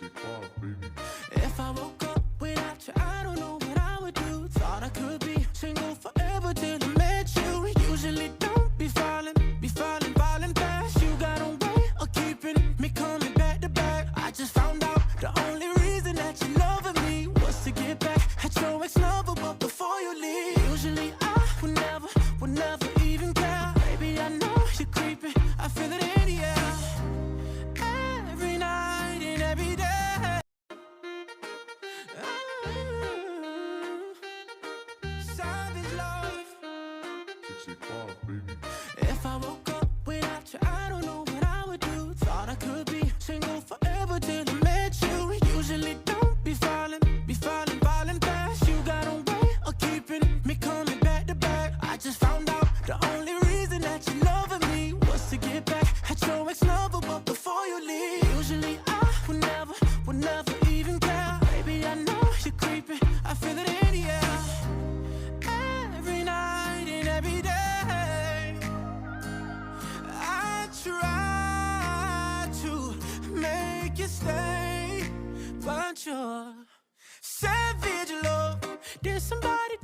baby. If I woke up without you, I don't know what I would do. Thought I could be single forever till I met you. Usually don't be falling fast. You got a way of keeping me coming back to back. I just found out the only reason that you loving me was to get back at your ex-lover, but before you leave, usually I would never even care. Baby, I know you're creeping, I feel it in the air. Every night and every day. Savage love. 65, baby. If I woke up without you, I don't know what I would do. Thought I could be single forever till I met you. Usually don't be falling fast. You got a way of keeping me coming back to back. I just found out the only reason that you loving me was to get back at your ex-lover, but before you leave, usually I would never even care. Baby, I know you're creeping, I feel it in the air. Every night and every day, I try to make you stay, but you're savage love. Did somebody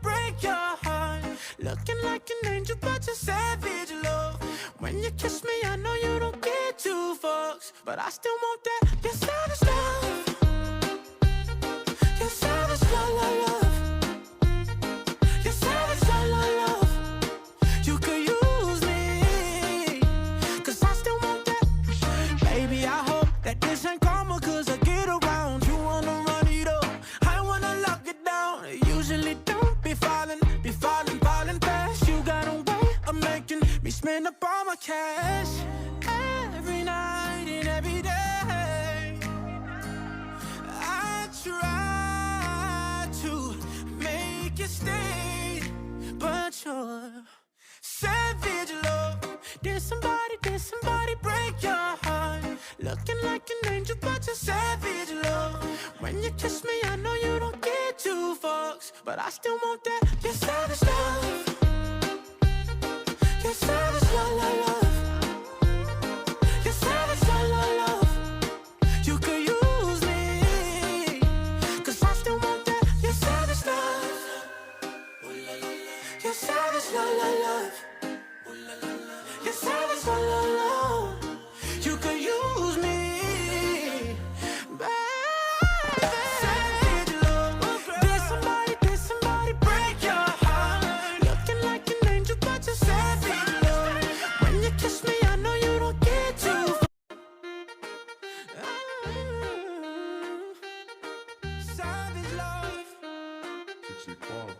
break your heart? Looking like an angel, but you're savage love. When you kiss me, I know you don't get two fucks, but I still want that. You're savage love. You're savage love, love, love. You're savage love, love, love. You could use me, 'cause I still want that. Baby, I hope that this ain't karma, 'cause I get around. You wanna run it up, I wanna lock it down. Usually don't be falling fast. You got a way of making me spend up all my cash. Every night and every day, I try to make you stay, but you're savage love. Did somebody break your heart? Looking like an angel, but you're savage love. When you kiss me, I know you don't get two fucks, but I still want that. You're savage love. You're savage love, love, love. You're savage love, love, love. You could use me, 'cause I still want that. You're savage love. You're savage love, love, love. You're savage love, love, love. You could use me, baby. Savage love. Did somebody break your heart? Looking like an angel, but you're savage love. When you kiss me, I know you don't get two. Savage love. 65.